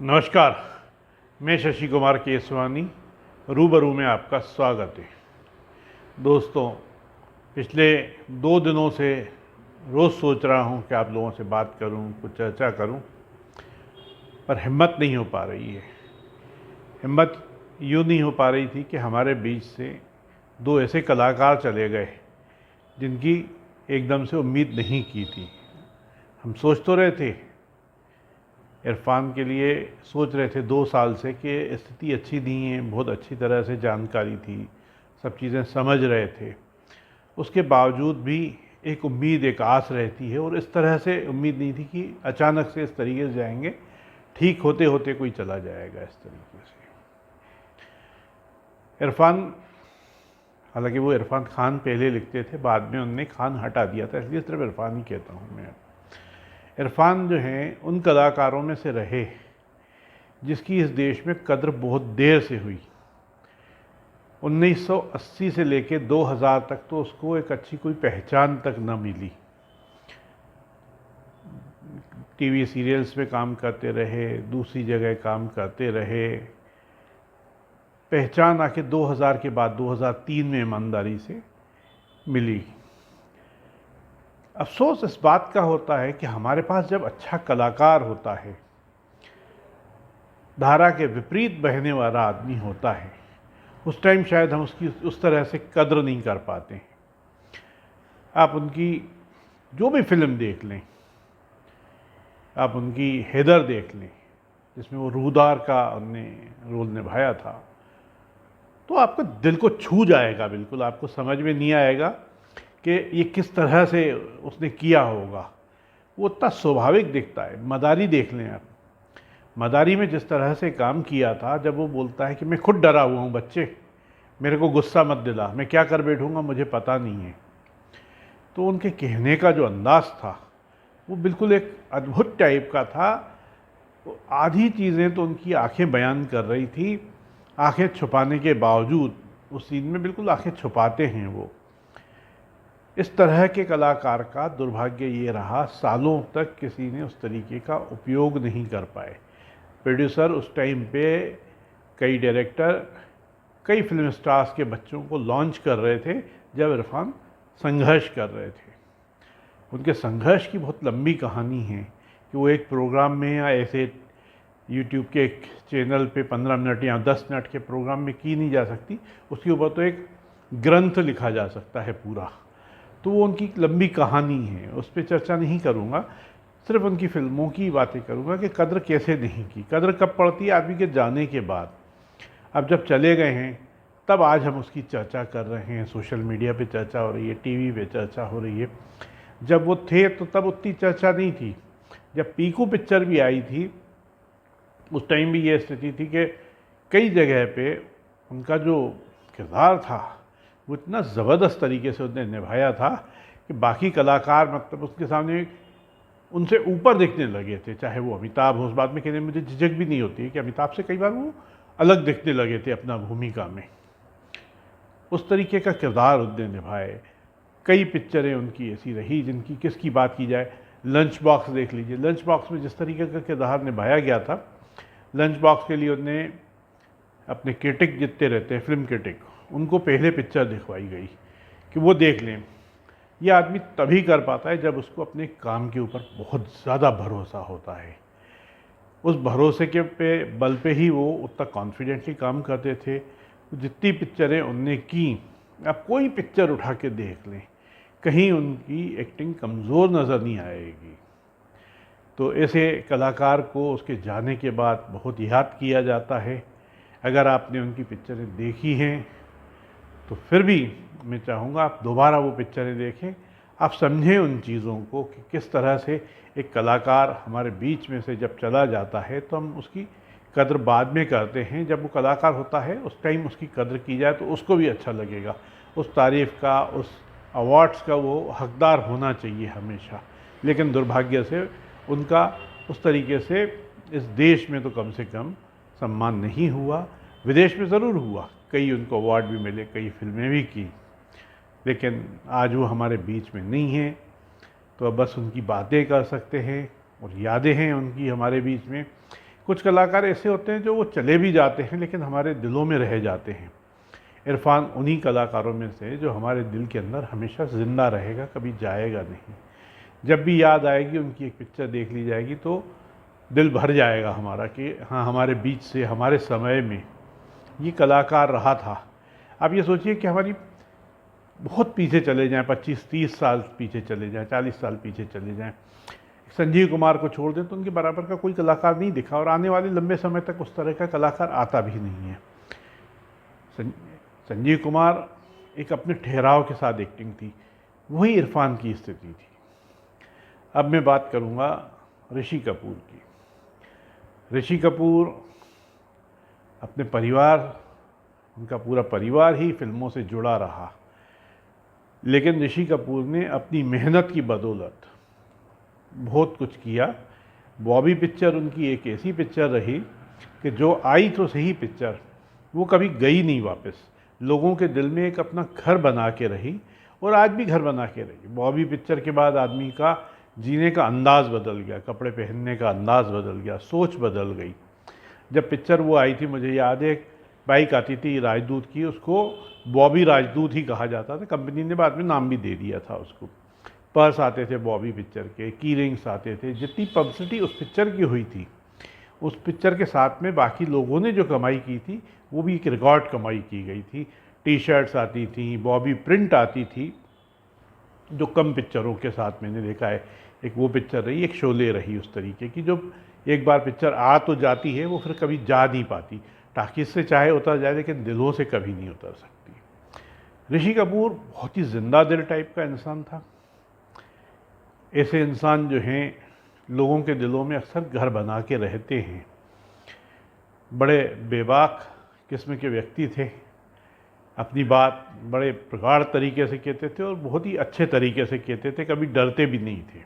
नमस्कार, मैं शशि कुमार केसवानी रूबरू में आपका स्वागत है। दोस्तों, पिछले 2 दिनों से रोज़ सोच रहा हूं कि आप लोगों से बात करूं, कुछ चर्चा करूं, पर हिम्मत नहीं हो पा रही है। हिम्मत यूँ नहीं हो पा रही थी कि हमारे बीच से 2 ऐसे कलाकार चले गए जिनकी एकदम से उम्मीद नहीं की थी। हम सोच तो रहे थे, इरफान के लिए सोच रहे थे 2 साल से कि स्थिति अच्छी नहीं है, बहुत अच्छी तरह से जानकारी थी, सब चीज़ें समझ रहे थे। उसके बावजूद भी एक उम्मीद, एक आस रहती है, और इस तरह से उम्मीद नहीं थी कि अचानक से इस तरीके से जाएंगे, ठीक होते होते कोई चला जाएगा इस तरीके से। इरफान, हालांकि वो इरफान खान पहले लिखते थे, बाद में उन्होंने खान हटा दिया था, इसलिए सिर्फ इरफान ही कहता हूँ मैं। इरफान जो हैं उन कलाकारों में से रहे जिसकी इस देश में कद्र बहुत देर से हुई। 1980 से लेके 2000 तक तो उसको एक अच्छी कोई पहचान तक न मिली। टीवी सीरियल्स में काम करते रहे, दूसरी जगह काम करते रहे। पहचान आके 2000 के बाद 2003 में ईमानदारी से मिली। अफसोस इस बात का होता है कि हमारे पास जब अच्छा कलाकार होता है, धारा के विपरीत बहने वाला आदमी होता है, उस टाइम शायद हम उसकी उस तरह से कद्र नहीं कर पाते हैं। आप उनकी जो भी फिल्म देख लें, आप उनकी हैदर देख लें जिसमें वो रूदार का उन्होंने रोल निभाया था, तो आपको दिल को छू जाएगा। बिल्कुल आपको समझ में नहीं आएगा कि ये किस तरह से उसने किया होगा। वो इतना स्वाभाविक दिखता है। मदारी देख लें आप, मदारी में जिस तरह से काम किया था, जब वो बोलता है कि मैं खुद डरा हुआ हूँ बच्चे, मेरे को गुस्सा मत दिला, मैं क्या कर बैठूँगा मुझे पता नहीं है। तो उनके कहने का जो अंदाज़ था वो बिल्कुल एक अद्भुत टाइप का था। आधी चीज़ें तो उनकी आंखें बयान कर रही थी, आंखें छुपाने के बावजूद उस सीन में बिल्कुल आंखें छुपाते हैं वो। इस तरह के कलाकार का दुर्भाग्य ये रहा, सालों तक किसी ने उस तरीके का उपयोग नहीं कर पाए। प्रोड्यूसर उस टाइम पे, कई डायरेक्टर, कई फिल्म स्टार्स के बच्चों को लॉन्च कर रहे थे जब इरफान संघर्ष कर रहे थे। उनके संघर्ष की बहुत लंबी कहानी है कि वो एक प्रोग्राम में या ऐसे यूट्यूब के एक चैनल पे 15 मिनट या 10 मिनट के प्रोग्राम में की नहीं जा सकती, उसके ऊपर तो एक ग्रंथ लिखा जा सकता है पूरा। तो वो उनकी लंबी कहानी है, उस पर चर्चा नहीं करूँगा, सिर्फ उनकी फिल्मों की बातें करूँगा कि कद्र कैसे नहीं की। कद्र कब पड़ती है? आदमी के जाने के बाद। अब जब चले गए हैं तब आज हम उसकी चर्चा कर रहे हैं, सोशल मीडिया पे चर्चा हो रही है, टीवी पे चर्चा हो रही है। जब वो थे तो तब उतनी चर्चा नहीं थी। जब पीकू पिक्चर भी आई थी उस टाइम भी ये स्थिति थी कि कई जगह पे उनका जो किरदार था वो इतना ज़बरदस्त तरीके से उसने निभाया था कि बाकी कलाकार मतलब उसके सामने उनसे ऊपर दिखने लगे थे। चाहे वो अमिताभ हो, उस बात में कहने में मुझे झिझक भी नहीं होती है कि अमिताभ से कई बार वो अलग दिखने लगे थे अपना भूमिका में। उस तरीके का किरदार उसने निभाए। कई पिक्चरें उनकी ऐसी रही जिनकी किसकी बात की जाए। लंच बॉक्स देख लीजिए, लंच बॉक्स में जिस तरीके का किरदार निभाया गया था, लंच बॉक्स के लिए उन्होंने अपने क्रिटिक जितने रहते हैं, फिल्म क्रिटिक, उनको पहले पिक्चर दिखवाई गई कि वो देख लें। ये आदमी तभी कर पाता है जब उसको अपने काम के ऊपर बहुत ज़्यादा भरोसा होता है। उस भरोसे के बल पे ही वो उतना कॉन्फिडेंटली काम करते थे। जितनी पिक्चरें उनने की, आप कोई पिक्चर उठा के देख लें, कहीं उनकी एक्टिंग कमज़ोर नज़र नहीं आएगी। तो ऐसे कलाकार को उसके जाने के बाद बहुत याद किया जाता है। अगर आपने उनकी पिक्चरें देखी हैं तो फिर भी मैं चाहूँगा आप दोबारा वो पिक्चरें देखें, आप समझें उन चीज़ों को कि किस तरह से एक कलाकार हमारे बीच में से जब चला जाता है तो हम उसकी कद्र बाद में करते हैं। जब वो कलाकार होता है उस टाइम उसकी कद्र की जाए तो उसको भी अच्छा लगेगा। उस तारीफ़ का, उस अवार्ड्स का वो हकदार होना चाहिए हमेशा। लेकिन दुर्भाग्य से उनका उस तरीके से इस देश में तो कम से कम सम्मान नहीं हुआ। विदेश में ज़रूर हुआ, कई उनको अवार्ड भी मिले, कई फिल्में भी की, लेकिन आज वो हमारे बीच में नहीं है। तो अब बस उनकी बातें कर सकते हैं और यादें हैं उनकी हमारे बीच में। कुछ कलाकार ऐसे होते हैं जो वो चले भी जाते हैं लेकिन हमारे दिलों में रह जाते हैं। इरफान उन्हीं कलाकारों में से जो हमारे दिल के अंदर हमेशा ज़िंदा रहेगा, कभी जाएगा नहीं। जब भी याद आएगी उनकी एक पिक्चर देख ली जाएगी तो दिल भर जाएगा हमारा कि हाँ, हमारे बीच से, हमारे समय में ये कलाकार रहा था। आप ये सोचिए कि हमारी बहुत पीछे चले जाएं, 25-30 साल पीछे चले जाएं, 40 साल पीछे चले जाएं, संजीव कुमार को छोड़ दें तो उनके बराबर का कोई कलाकार नहीं दिखा और आने वाले लंबे समय तक उस तरह का कलाकार आता भी नहीं है। संजीव कुमार एक अपने ठहराव के साथ एक्टिंग थी, वही इरफान की स्थिति थी। अब मैं बात करूंगा ऋषि कपूर की। ऋषि कपूर अपने परिवार, उनका पूरा परिवार ही फिल्मों से जुड़ा रहा, लेकिन ऋषि कपूर ने अपनी मेहनत की बदौलत बहुत कुछ किया। बॉबी पिक्चर उनकी एक ऐसी पिक्चर रही कि जो आई तो सही पिक्चर, वो कभी गई नहीं वापस, लोगों के दिल में एक अपना घर बना के रही और आज भी घर बना के रही। बॉबी पिक्चर के बाद आदमी का जीने का अंदाज़ बदल गया, कपड़े पहनने का अंदाज़ बदल गया, सोच बदल गई। जब पिक्चर वो आई थी, मुझे याद है, एक बाइक आती थी राजदूत की, उसको बॉबी राजदूत ही कहा जाता था, कंपनी ने बाद में नाम भी दे दिया था उसको। पर्स आते थे बॉबी पिक्चर के, की रिंग्स आते थे। जितनी पब्लिसिटी उस पिक्चर की हुई थी, उस पिक्चर के साथ में बाकी लोगों ने जो कमाई की थी वो भी एक रिकॉर्ड कमाई की गई थी। टी शर्ट्स आती थी, बॉबी प्रिंट आती थी, जो कम पिक्चरों के साथ मैंने देखा है। एक वो पिक्चर रही, एक शोले रही उस तरीके की, जो एक बार पिक्चर आ तो जाती है वो फिर कभी जा नहीं पाती। टाकिज से चाहे उतर जाए लेकिन दिलों से कभी नहीं उतर सकती। ऋषि कपूर बहुत ही जिंदा दिल टाइप का इंसान था। ऐसे इंसान जो हैं लोगों के दिलों में अक्सर घर बना के रहते हैं। बड़े बेबाक किस्म के व्यक्ति थे, अपनी बात बड़े प्रगाढ़ तरीके से कहते थे और बहुत ही अच्छे तरीके से कहते थे, कभी डरते भी नहीं थे।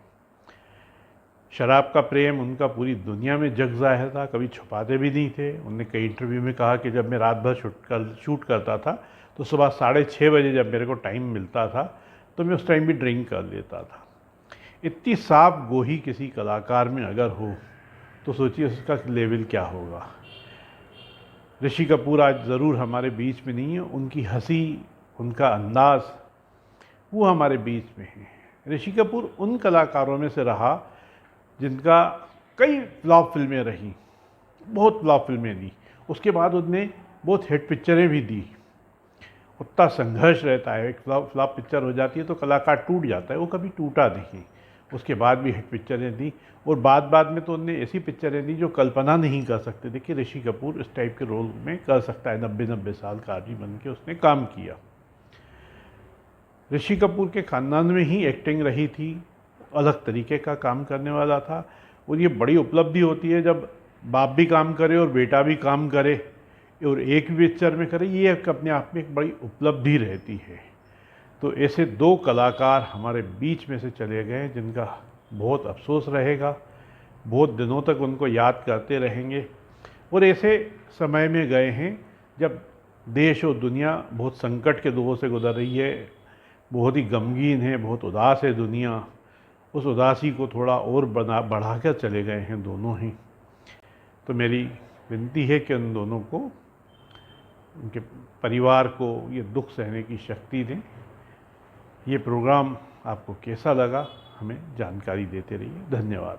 शराब का प्रेम उनका पूरी दुनिया में जग ज़ाहिर था, कभी छुपाते भी नहीं थे। उन्होंने कई इंटरव्यू में कहा कि जब मैं रात भर शूट करता था तो सुबह 6:30 बजे जब मेरे को टाइम मिलता था तो मैं उस टाइम भी ड्रिंक कर लेता था। इतनी साफ गोही किसी कलाकार में अगर हो तो सोचिए उसका लेवल क्या होगा। ऋषि कपूर आज ज़रूर हमारे बीच में नहीं है, उनकी हंसी, उनका अंदाज़ वो हमारे बीच में है। ऋषि कपूर उन कलाकारों में से रहा जिनका कई फ्लॉप फिल्में रहीं, बहुत फ्लॉप फिल्में दी, उसके बाद उनने बहुत हिट पिक्चरें भी दी। उतना संघर्ष रहता है, एक फ्लॉप पिक्चर हो जाती है तो कलाकार टूट जाता है, वो कभी टूटा नहीं। उसके बाद भी हिट पिक्चरें दी और बाद में तो उनने ऐसी पिक्चरें दी जो कल्पना नहीं कर सकते थे कि ऋषि कपूर इस टाइप के रोल में कर सकता है। 90 साल का आदमी बन के उसने काम किया। ऋषि कपूर के ख़ानदान में ही एक्टिंग रही थी, अलग तरीके का काम करने वाला था। और ये बड़ी उपलब्धि होती है जब बाप भी काम करे और बेटा भी काम करे और एक भी पिक्चर में करे, ये अपने आप में एक बड़ी उपलब्धि रहती है। तो ऐसे दो कलाकार हमारे बीच में से चले गए जिनका बहुत अफसोस रहेगा, बहुत दिनों तक उनको याद करते रहेंगे। और ऐसे समय में गए हैं जब देश और दुनिया बहुत संकट के दौर से गुजर रही है, बहुत ही गमगीन है, बहुत उदास है दुनिया। उस उदासी को थोड़ा और बढ़ाकर चले गए हैं दोनों ही। तो मेरी विनती है कि उन दोनों को, उनके परिवार को ये दुख सहने की शक्ति दें। ये प्रोग्राम आपको कैसा लगा हमें जानकारी देते रहिए। धन्यवाद।